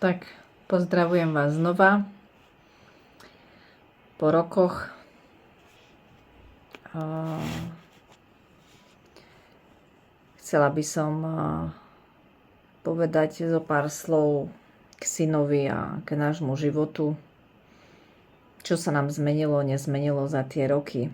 Tak, pozdravujem vás znova po rokoch. Chcela by som povedať zo pár slov k synovi a k nášmu životu. Čo sa nám zmenilo, nezmenilo za tie roky.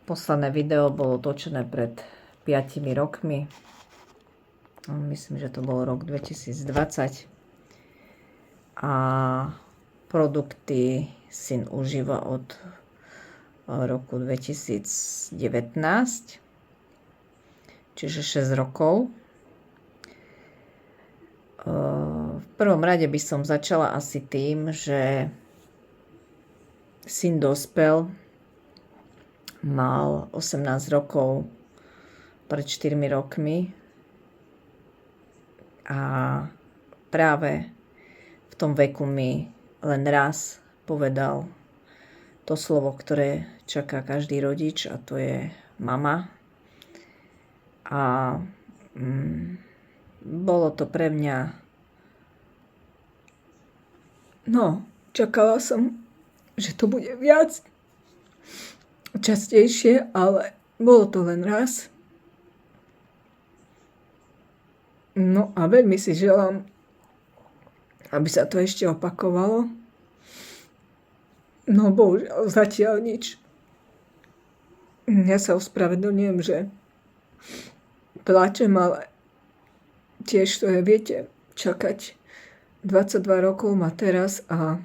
Posledné video bolo točené pred 5 rokmi. Myslím, že to bol rok 2020. A produkty syn užíva od roku 2019. Čiže 6 rokov. V prvom rade by som začala asi tým, že syn dospel, mal 18 rokov pred 4 rokmi a práve v tom veku mi len raz povedal to slovo, ktoré čaká každý rodič, a to je mama. A bolo to pre mňa, čakala som, že to bude viac, častejšie, ale bolo to len raz. No a veľmi si želám, aby sa to ešte opakovalo. No bohužiaľ, zatiaľ nič. Ja sa ospravedlňujem, že plačem, ale tiež to je, viete, čakať 22 rokov má teraz a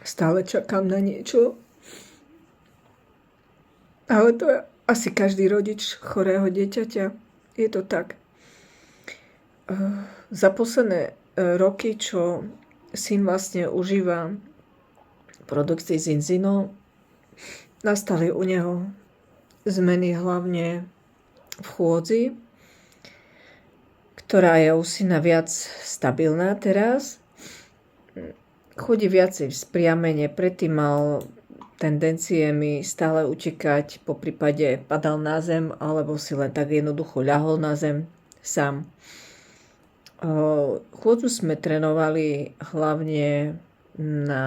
stále čakám na niečo. Ale to je asi každý rodič chorého dieťaťa. Je to tak. Za posledné roky, čo syn vlastne užíva produkty Zinzino, nastali u neho zmeny hlavne v chôdzi, ktorá je u syna viac stabilná teraz. Chodí viacej vzpriamene, predtým mal tendencie mi stále utekať, poprípade padal na zem, alebo si len tak jednoducho ľahol na zem sám. Chôdzu sme trénovali hlavne na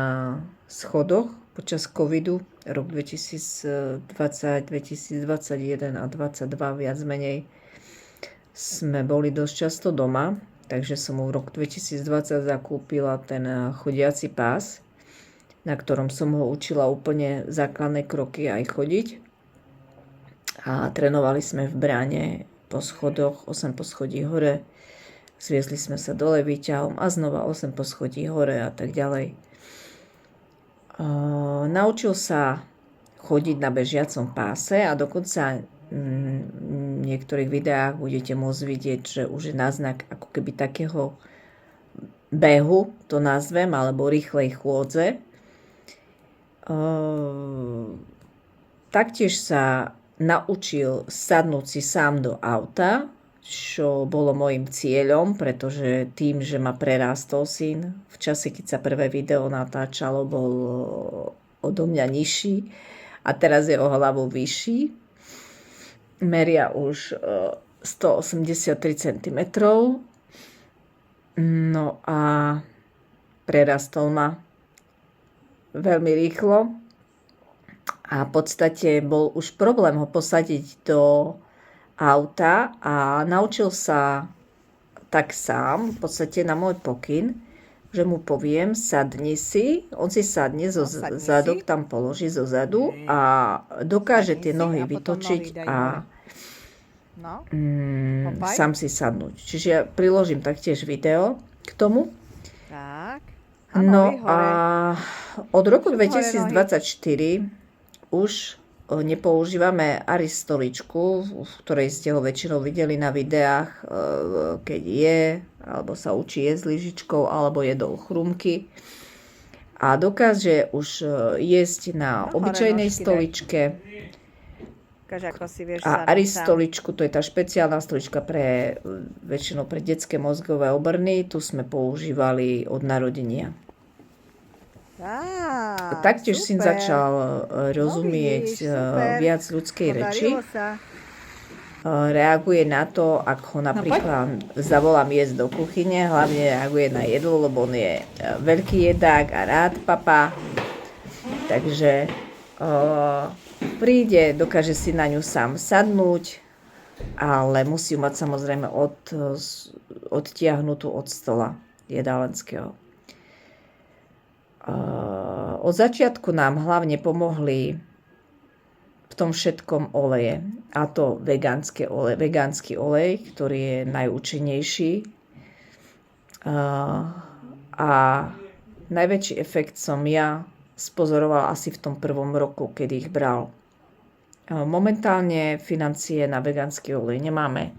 schodoch počas covidu, rok 2020, 2021 a 2022 viac menej sme boli dosť často doma, takže som mu v roku 2020 zakúpila ten chodiaci pás, na ktorom som ho učila úplne základné kroky aj chodiť. A trénovali sme v bráne po schodoch, 8 poschodí hore. Zviezli sme sa dole výťahom a znova 8 poschodí hore a tak ďalej. Naučil sa chodiť na bežiacom páse a dokonca v niektorých videách budete môcť vidieť, že už je náznak ako keby takého behu, to nazvem, alebo rýchlej chôdze. Taktiež sa naučil sadnúť si sám do auta, čo bolo môjim cieľom, pretože tým, že ma prerástol syn, v čase, keď sa prvé video natáčalo, bol odo mňa nižší a teraz je o hlavu vyšší. Meria už 183 cm. No a prerastol ma veľmi rýchlo a v podstate bol už problém ho posadiť do auta a naučil sa tak sám, v podstate na môj pokyn, že mu poviem, sadni si, on si sadne zo zadok, tam položí zo zadu a dokáže tie nohy vytočiť a sám si sadnúť. Čiže ja priložím taktiež video k tomu. Tak. No a od roku 2024 už nepoužívame aristoličku, v ktorej ste ho väčšinou videli na videách, keď je, alebo sa učí jesť lyžičkou, alebo jedol chrumky. A dokáže už jesť na obyčajnej stoličke. A aristoličku, to je tá špeciálna stolička väčšinou pre detské mozgové obrny, tu sme používali od narodenia. Taktiež syn začal rozumieť viac ľudskej reči. reaguje na to, ak ho napríklad zavolám jesť do kuchyne, hlavne reaguje na jedlo, lebo on je veľký jedák a rád papá. Takže príde, dokáže si na ňu sám sadnúť, ale musí ju mať samozrejme odtiahnutú od stola jedálenského. Od začiatku nám hlavne pomohli v tom všetkom oleje. A to vegánsky olej, ktorý je najúčinnejší. A najväčší efekt som ja spozorovala asi v tom prvom roku, keď ich bral. Momentálne financie na vegánsky olej nemáme,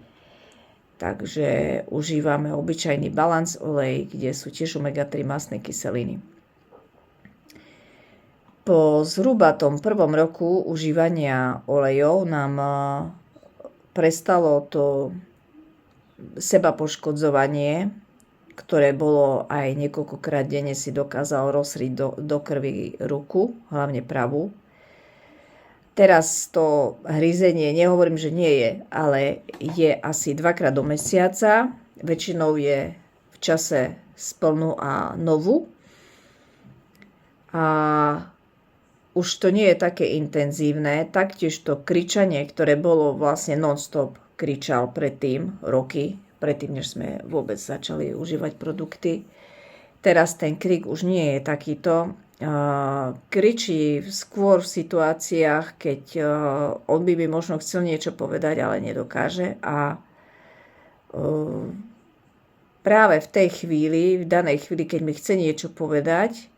takže užívame obyčajný balance olej, kde sú tiež omega-3 mastné kyseliny. Po zhruba tom prvom roku užívania olejov nám prestalo to sebapoškodzovanie, ktoré bolo aj niekoľkokrát denne si dokázal rozriť do krvi ruku, hlavne pravú. Teraz to hryzenie, nehovorím, že nie je, ale je asi 2-krát do mesiaca. Väčšinou je v čase splnú a novú. A už to nie je také intenzívne. Taktiež to kričanie, ktoré bolo vlastne non-stop, kričal predtým, roky, predtým, než sme vôbec začali užívať produkty. Teraz ten krik už nie je takýto. Kričí skôr v situáciách, keď on by mi možno chcel niečo povedať, ale nedokáže. A práve v tej chvíli, v danej chvíli, keď mi chce niečo povedať,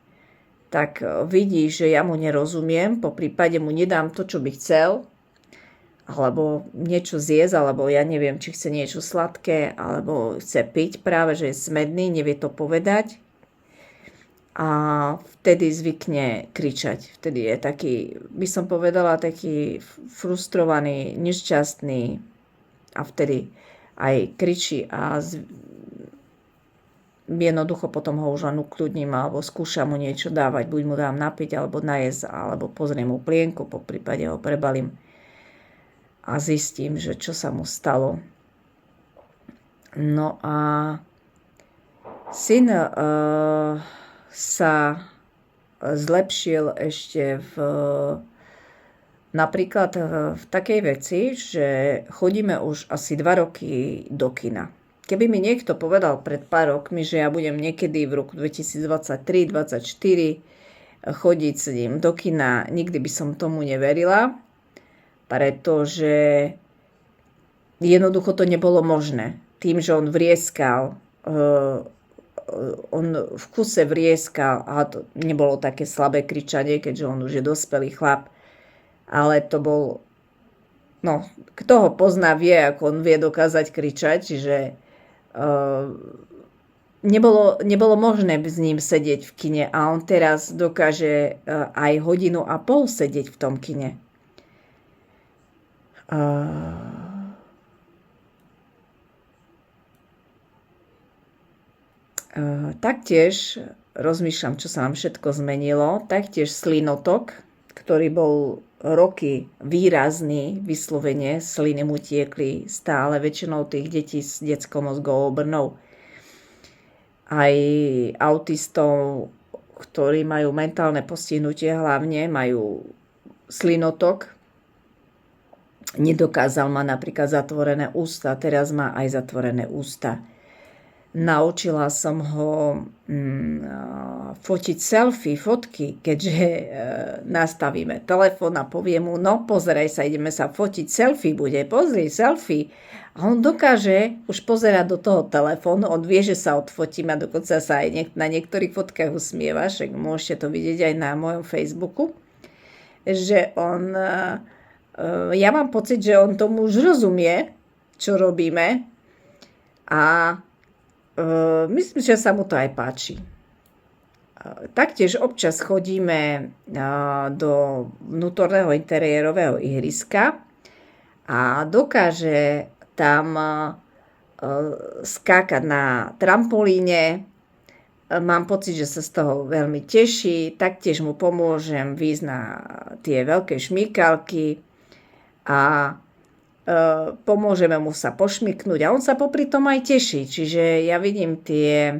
tak vidí, že ja mu nerozumiem, po prípade mu nedám to, čo by chcel, alebo niečo zjesť, alebo ja neviem, či chce niečo sladké, alebo chce piť, práve že je smedný, nevie to povedať. A vtedy zvykne kričať. Vtedy je taký, by som povedala, taký frustrovaný, nešťastný a vtedy aj kričí a jednoducho potom ho už len ukľudním alebo skúšam mu niečo dávať. Buď mu dám napiť, alebo najesť, alebo pozriem mu plienku, po prípade ho prebalím a zistím, že čo sa mu stalo. No a syn sa zlepšil ešte napríklad v takej veci, že chodíme už asi 2 roky do kina. Keby mi niekto povedal pred pár rokmi, že ja budem niekedy v roku 2023-2024 chodiť s ním do kina, nikdy by som tomu neverila, pretože jednoducho to nebolo možné. Tým, že on vrieskal, on v kuse vrieskal a to nebolo také slabé kričanie, keďže on už je dospelý chlap, ale to bol, no, kto ho pozná, vie, ako on vie dokázať kričať, čiže nebolo možné s ním sedieť v kine a on teraz dokáže aj 1,5 hodiny sedieť v tom kine. Taktiež rozmýšľam, čo sa nám všetko zmenilo. Taktiež slinotok, ktorý bol roky výrazný, vyslovene, sliny mu tiekli stále, väčšinou tých detí s detskou mozgovou obrnou. Aj autistov, ktorí majú mentálne postihnutie, hlavne majú slinotok. Nedokázal mať napríklad zatvorené ústa, teraz má aj zatvorené ústa. Naučila som ho fotiť selfie, fotky, keďže nastavíme telefón a poviem mu, no pozeraj sa, ideme sa fotiť, selfie bude, pozri, selfie. A on dokáže už pozerať do toho telefónu, on vie, že sa odfotím a dokonca sa aj na niektorých fotkách usmieva, však môžete to vidieť aj na mojom Facebooku, že on, ja mám pocit, že on tomu už rozumie, čo robíme a myslím, že sa mu to aj páči. Taktiež občas chodíme do vnútorného interiérového ihriska a dokáže tam skákať na trampolíne. Mám pocit, že sa z toho veľmi teší. Taktiež mu pomôžem výjsť na tie veľké šmýkalky a pomôžeme mu sa pošmyknúť a on sa popri tom aj teší. Čiže ja vidím tie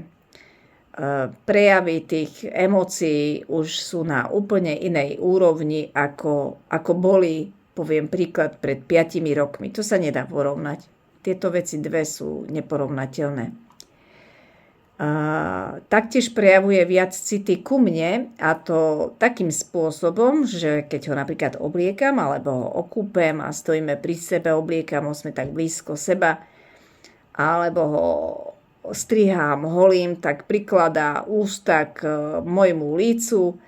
prejavy tých emócií už sú na úplne inej úrovni, ako boli, poviem príklad, pred 5 rokmi. To sa nedá porovnať. Tieto veci dve sú neporovnateľné. Taktiež prejavuje viac city ku mne a to takým spôsobom, že keď ho napríklad obliekam alebo ho okúpem a stojíme pri sebe, obliekam ho, sme tak blízko seba, alebo ho strihám, holím, tak prikladá ústa k môjmu lícu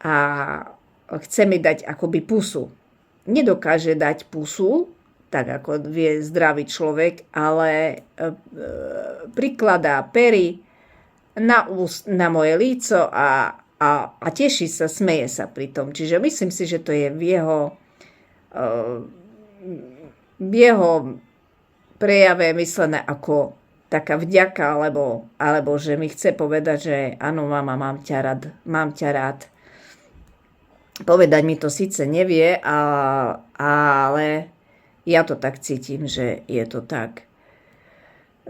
a chce mi dať akoby pusu. Nedokáže dať pusu, tak ako vie zdravý človek, ale prikladá pery na moje líco a teší sa, smeje sa pri tom. Čiže myslím si, že to je v jeho prejave myslené ako taká vďaka, alebo že mi chce povedať, že áno, mama, mám ťa rád. Povedať mi to síce nevie, ale ja to tak cítim, že je to tak.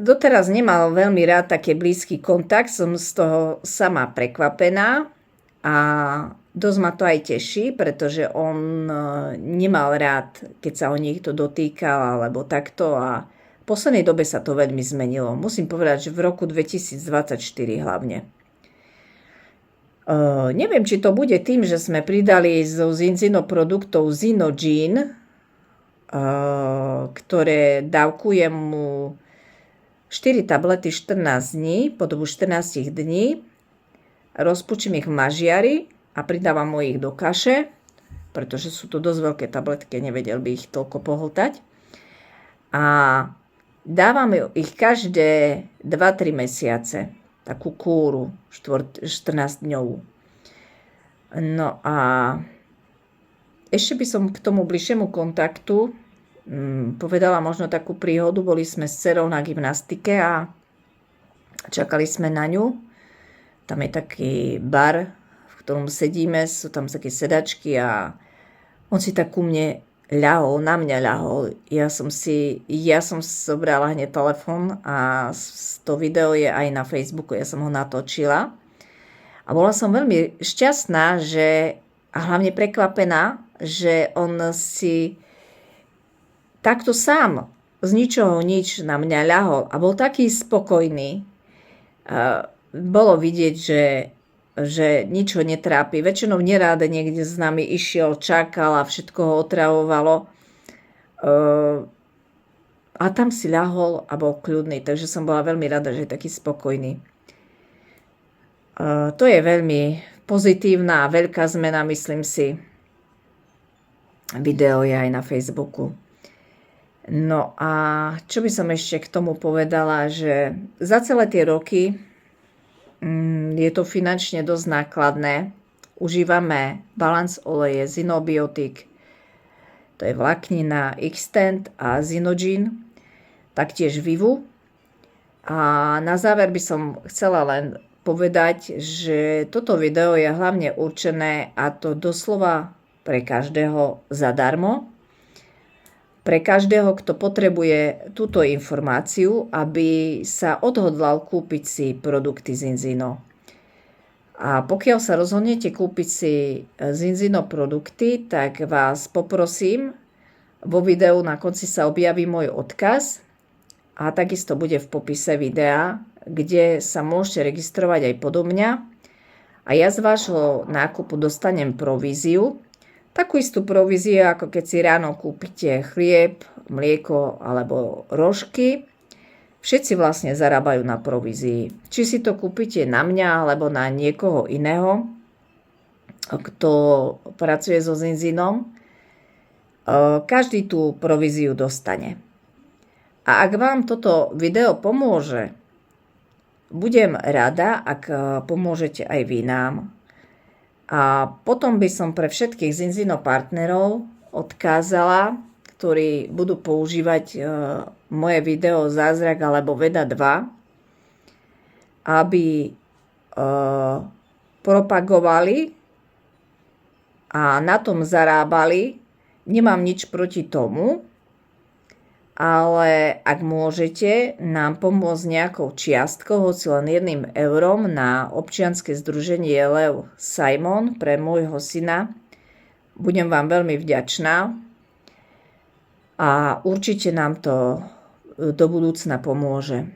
Doteraz nemal veľmi rád také blízky kontakt, som z toho sama prekvapená a dosť ma to aj teší, pretože on nemal rád, keď sa o niekto dotýkal alebo takto a v poslednej dobe sa to veľmi zmenilo. Musím povedať, že v roku 2024 hlavne. Neviem, či to bude tým, že sme pridali zo Zinzino produktov Zinogene, ktoré dávkujem mu 4 tablety 14 dní, po dobu 14 dní. Rozpučím ich v mažiari a pridávam mu ich do kaše, pretože sú to dosť veľké tabletky, nevedel by ich toľko pohltať. A dávam ich každé 2-3 mesiace, takú kúru 14 dňovú. No a ešte by som k tomu bližšiemu kontaktu povedala možno takú príhodu. Boli sme s dcerou na gymnastike a čakali sme na ňu. Tam je taký bar, v ktorom sedíme, sú tam také sedačky a on si tak ku mne ľahol, na mňa ľahol. Ja som zobrala hneď telefón a to video je aj na Facebooku, ja som ho natočila. A bola som veľmi šťastná, a hlavne prekvapená, že on si takto sám z ničoho nič na mňa ľahol a bol taký spokojný. Bolo vidieť, že nič ho netrápi. Väčšinou nerád niekde s nami išiel, čakal a všetko ho otravovalo. A tam si ľahol a bol kľudný, takže som bola veľmi rada, že je taký spokojný. To je veľmi pozitívna a veľká zmena, myslím si. Video je aj na Facebooku. No a čo by som ešte k tomu povedala, že za celé tie roky je to finančne dosť nákladné. Užívame balance oleje, Zinobiotik, to je vláknina Xtend a Zinogene, taktiež Vivu. A na záver by som chcela len povedať, že toto video je hlavne určené, a to doslova pre každého zadarmo. Pre každého, kto potrebuje túto informáciu, aby sa odhodlal kúpiť si produkty Zinzino. A pokiaľ sa rozhodnete kúpiť si Zinzino produkty, tak vás poprosím, vo videu na konci sa objaví môj odkaz a takisto bude v popise videa, kde sa môžete registrovať aj podo mňa a ja z vášho nákupu dostanem províziu. Takú istú províziu, ako keď si ráno kúpite chlieb, mlieko alebo rožky. Všetci vlastne zarábajú na provízii. Či si to kúpite na mňa alebo na niekoho iného, kto pracuje so Zinzinom, každý tú províziu dostane. A ak vám toto video pomôže, budem rada, ak pomôžete aj vy nám. A potom by som pre všetkých Zinzino partnerov odkázala, ktorí budú používať moje video Zázrak alebo Veda 2, aby propagovali a na tom zarábali. Nemám nič proti tomu, ale ak môžete nám pomôcť nejakou čiastkou, hoci len 1 eurom na občianske združenie Lev Simon pre môjho syna, budem vám veľmi vďačná a určite nám to do budúcna pomôže,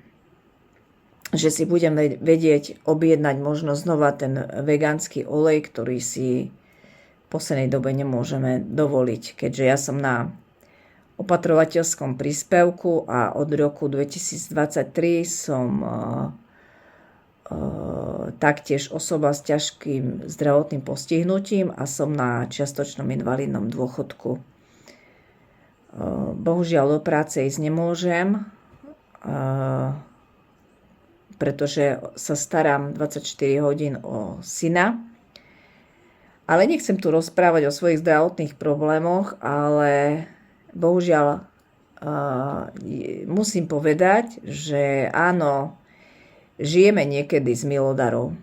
že si budem vedieť objednať možno znova ten vegánsky olej, ktorý si v poslednej dobe nemôžeme dovoliť, keďže ja som na opatrovateľskom príspevku a od roku 2023 som taktiež osoba s ťažkým zdravotným postihnutím a som na čiastočnom invalidnom dôchodku. Bohužiaľ do práce ísť nemôžem, pretože sa starám 24 hodín o syna. Ale nechcem tu rozprávať o svojich zdravotných problémoch, ale bohužiaľ musím povedať, že áno, žijeme niekedy z milodarov.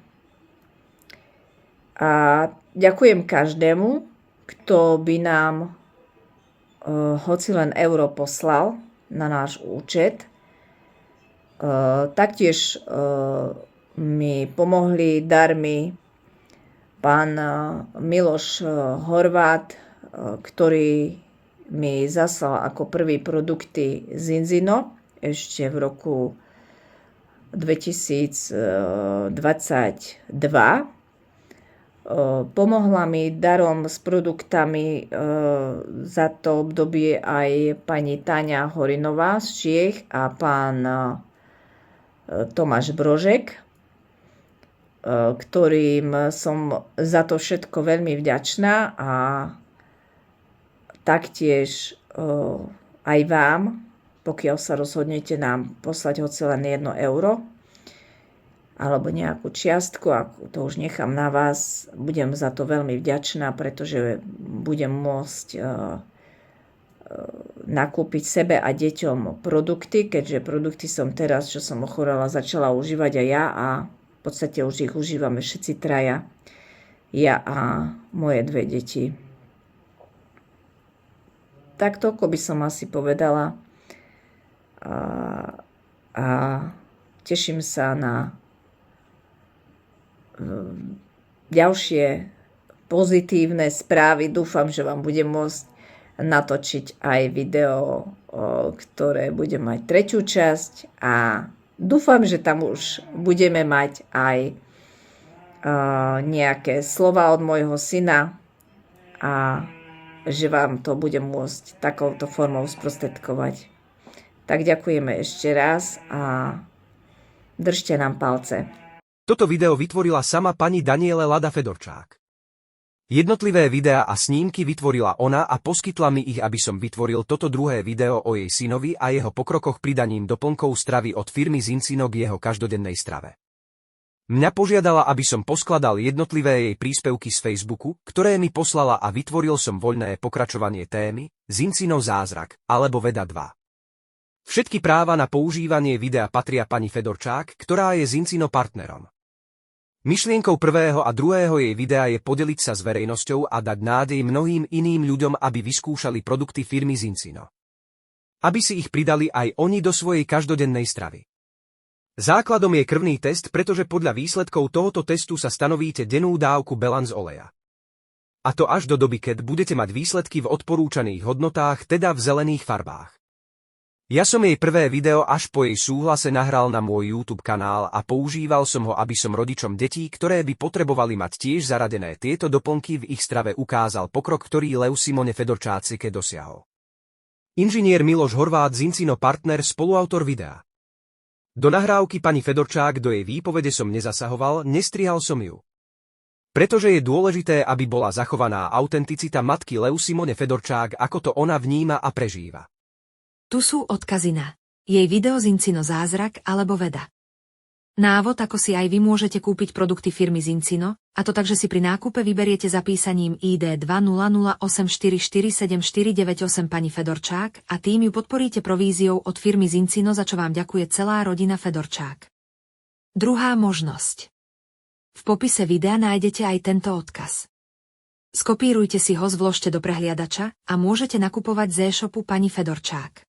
A ďakujem každému, kto by nám hoci len euro poslal na náš účet. Taktiež mi pomohli darmi pán Miloš Horvát, ktorý mi zaslal ako prvý produkty Zinzino ešte v roku 2022. Pomohla mi darom s produktami za to obdobie aj pani Táňa Horinová z Čiech a pán Tomáš Brožek, ktorým som za to všetko veľmi vďačná a taktiež aj vám, pokiaľ sa rozhodnete nám poslať hoci len 1 euro alebo nejakú čiastku, a to už nechám na vás, budem za to veľmi vďačná, pretože budem môcť nakúpiť sebe a deťom produkty, keďže produkty som teraz, čo som ochorela, začala užívať aj ja a v podstate už ich užívame všetci traja, ja a moje 2 deti. Tak toľko by som asi povedala a teším sa na ďalšie pozitívne správy. Dúfam, že vám budem môcť natočiť aj video, ktoré bude mať 3. časť a dúfam, že tam už budeme mať aj nejaké slova od môjho syna a že vám to budem môcť takouto formou sprostredkovať. Tak ďakujeme ešte raz a držte nám palce. Toto video vytvorila sama pani Daniele Lada Fedorčák. Jednotlivé videá a snímky vytvorila ona a poskytla mi ich, aby som vytvoril toto druhé video o jej synovi a jeho pokrokoch pridaním doplnkov stravy od firmy Zinzino k jeho každodennej strave. Mňa požiadala, aby som poskladal jednotlivé jej príspevky z Facebooku, ktoré mi poslala, a vytvoril som voľné pokračovanie témy Zinzino zázrak alebo Veda 2. Všetky práva na používanie videa patria pani Fedorčák, ktorá je Zinzino partnerom. Myšlienkou prvého a druhého jej videa je podeliť sa s verejnosťou a dať nádej mnohým iným ľuďom, aby vyskúšali produkty firmy Zinzino. Aby si ich pridali aj oni do svojej každodennej stravy. Základom je krvný test, pretože podľa výsledkov tohoto testu sa stanovíte dennú dávku balance oleja. A to až do doby, keď budete mať výsledky v odporúčaných hodnotách, teda v zelených farbách. Ja som jej prvé video až po jej súhlase nahral na môj YouTube kanál a používal som ho, aby som rodičom detí, ktoré by potrebovali mať tiež zaradené tieto doplnky v ich strave, ukázal pokrok, ktorý Lev Simone Fedorčácike dosiahol. Inžinier Miloš Horvát, Zinzino partner, spoluautor videa. Do nahrávky pani Fedorčák, do jej výpovede som nezasahoval, nestrihal som ju. Pretože je dôležité, aby bola zachovaná autenticita matky Lev Simone Fedorčák, ako to ona vníma a prežíva. Tu sú odkazy na jej video Zinzino zázrak alebo Veda. Návod, ako si aj vy môžete kúpiť produkty firmy Zinzino, a to tak, že si pri nákupe vyberiete zapísaním ID 20084474998 pani Fedorčák a tým ju podporíte províziou od firmy Zinzino, za čo vám ďakuje celá rodina Fedorčák. Druhá možnosť. V popise videa nájdete aj tento odkaz. Skopírujte si ho, zvložte do prehliadača a môžete nakupovať z e-shopu pani Fedorčák.